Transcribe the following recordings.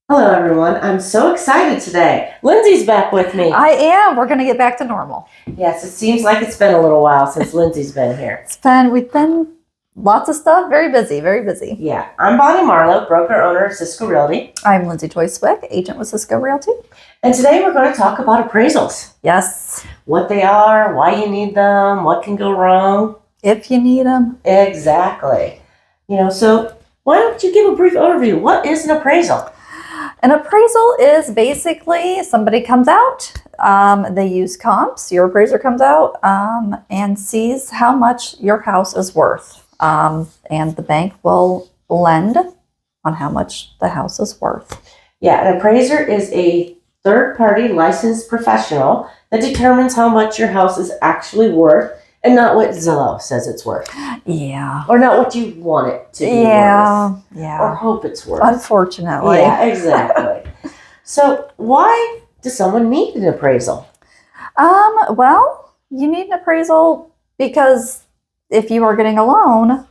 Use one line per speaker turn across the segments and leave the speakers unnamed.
Hello, everyone. I'm so excited today. Lindsay's back with me.
I am. We're going to get back to normal.
Yes, it seems like it's been a little while since Lindsay's been here.
We've been lots of stuff. Very busy, very busy.
Yeah, I'm Bonnie Marlow, broker owner of Cisco Realty.
I'm Lindsay Toy-Swick, agent with Cisco Realty.
And today we're going to talk about appraisals.
Yes.
What they are, why you need them, what can go wrong.
If you need them.
Exactly. So why don't you give a brief overview? What is an appraisal?
An appraisal is basically somebody comes out, they use comps, your appraiser comes out and sees how much your house is worth. And the bank will lend on how much the house is worth.
Yeah, an appraiser is a third-party licensed professional that determines how much your house is actually worth and not what Zillow says it's worth.
Yeah.
Or not what you want it to be worth.
Yeah.
Or hope it's worth.
Unfortunately.
Yeah, exactly. So why does someone need an appraisal?
Well, you need an appraisal because if you are getting a loan,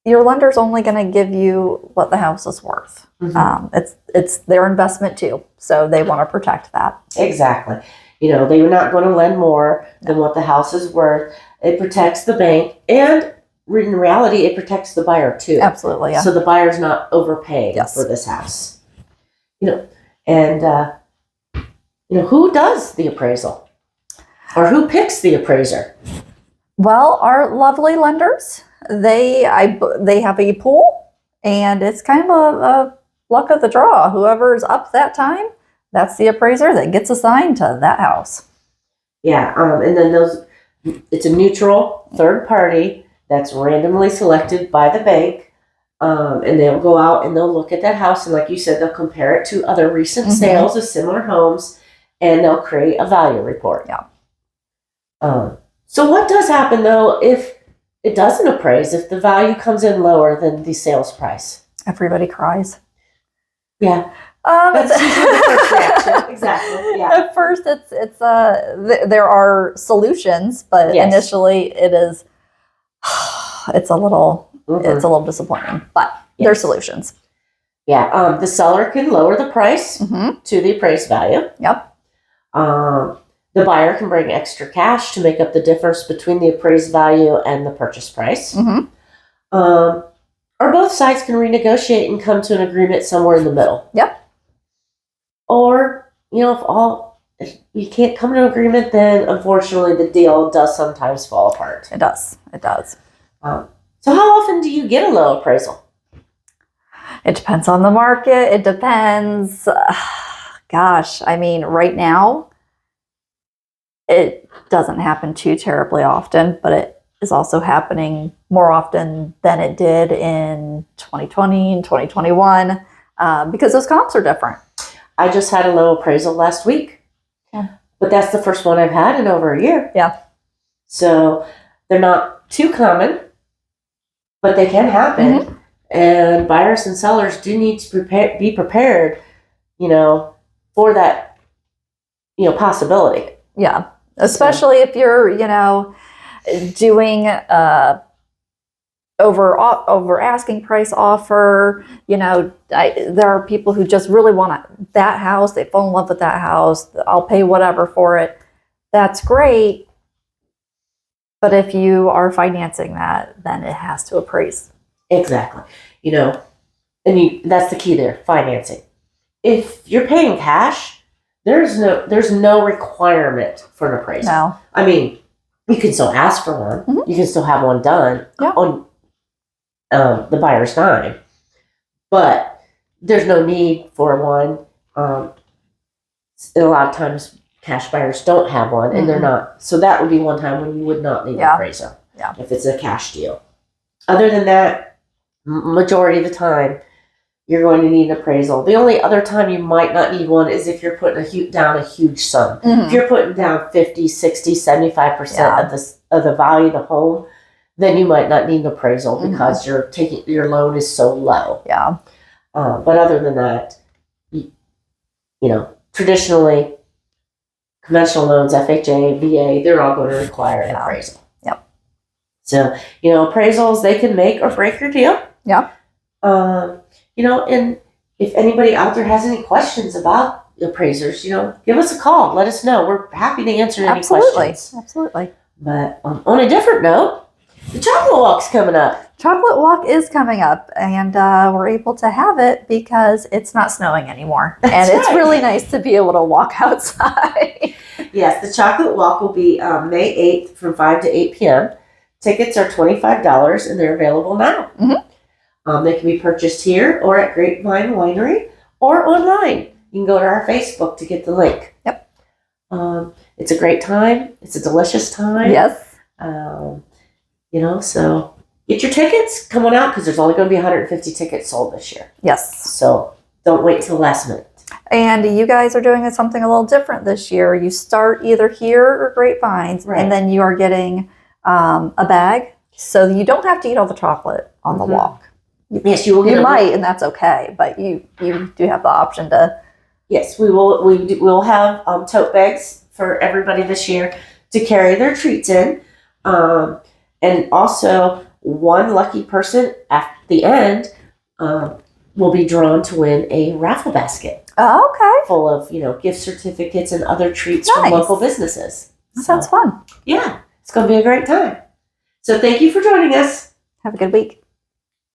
your lender's only going to give you what the house is worth.
Mm-hmm.
It's their investment too, so they want to protect that.
Exactly. They're not going to lend more than what the house is worth. It protects the bank, and in reality, it protects the buyer too.
Absolutely, yeah.
So the buyer's not overpaying
Yes.
for this house. Who does the appraisal? Or who picks the appraiser?
Well, our lovely lenders, they have a pool, and it's kind of a luck of the draw. Whoever's up that time, that's the appraiser that gets assigned to that house.
Yeah, and then it's a neutral third party that's randomly selected by the bank, and they'll go out and they'll look at that house, and like you said, they'll compare it to other recent sales of similar homes, and they'll create a value report.
Yeah.
So what does happen though if it doesn't appraise, if the value comes in lower than the sales price?
Everybody cries.
Yeah. That's usually the first reaction. Exactly. Yeah.
At first, there are solutions, but
Yes.
Initially it's a little disappointing. But there's solutions.
Yeah. The seller can lower the price to the appraised value.
Yep.
The buyer can bring extra cash to make up the difference between the appraised value and the purchase price. Or both sides can renegotiate and come to an agreement somewhere in the middle.
Yep.
Or, if you can't come to an agreement, then unfortunately the deal does sometimes fall apart.
It does.
So how often do you get a low appraisal?
It depends on the market. It depends. Gosh, I mean, right now, it doesn't happen too terribly often, but it is also happening more often than it did in 2020 and 2021 because those comps are different.
I just had a low appraisal last week.
Yeah.
But that's the first one I've had in over a year.
Yeah.
So they're not too common, but they can happen. And buyers and sellers do need to be prepared, for that, possibility.
Yeah. Especially if you're, doing over asking price offer. There are people who just really want that house. They fall in love with that house. I'll pay whatever for it. That's great. But if you are financing that, then it has to appraise.
Exactly. That's the key there, financing. If you're paying cash, there's no requirement for an appraisal.
No.
I mean, you can still ask for one. You can still have one done on the buyer's dime, but there's no need for one. A lot of times, cash buyers don't have one, and they're not. So that would be one time when you would not need an appraisal if it's a cash deal. Other than that, majority of the time, you're going to need an appraisal. The only other time you might not need one is if you're putting down a huge sum. If you're putting down 50, 60, 75% of the value of the home, then you might not need an appraisal because your loan is so low.
Yeah.
But other than that, traditionally, conventional loans, FHA, VA, they're all going to require an appraisal.
Yep.
So, appraisals, they can make or break your deal.
Yeah.
And if anybody out there has any questions about appraisers, give us a call. Let us know. We're happy to answer any questions.
Absolutely.
But on a different note, the chocolate walk's coming up.
Chocolate walk is coming up, and we're able to have it because it's not snowing anymore.
That's
and it's
right.
really nice to be able to walk outside.
Yes, the chocolate walk will be May 8th from 5 to 8 p.m. Tickets are $25 and they're available now.
Mm-hmm.
They can be purchased here or at Grapevine Winery or online. You can go to our Facebook to get the link.
Yep.
It's a great time. It's a delicious time.
Yes.
So get your tickets. Come on out because there's only going to be 150 tickets sold this year.
Yes.
So don't wait till the last minute.
And you guys are doing something a little different this year. You start either here or Grapevines,
Right.
and then you are getting a bag. So you don't have to eat all the chocolate on the walk.
Yes, you will.
You might, and that's okay. But you do have the option to.
Yes, we will. We will have tote bags for everybody this year to carry their treats in, and also one lucky person at the end will be drawn to win a raffle basket.
Oh, okay.
Full of gift certificates and other treats
Nice.
from local businesses.
That sounds fun.
Yeah, it's going to be a great time. So thank you for joining us.
Have a good week.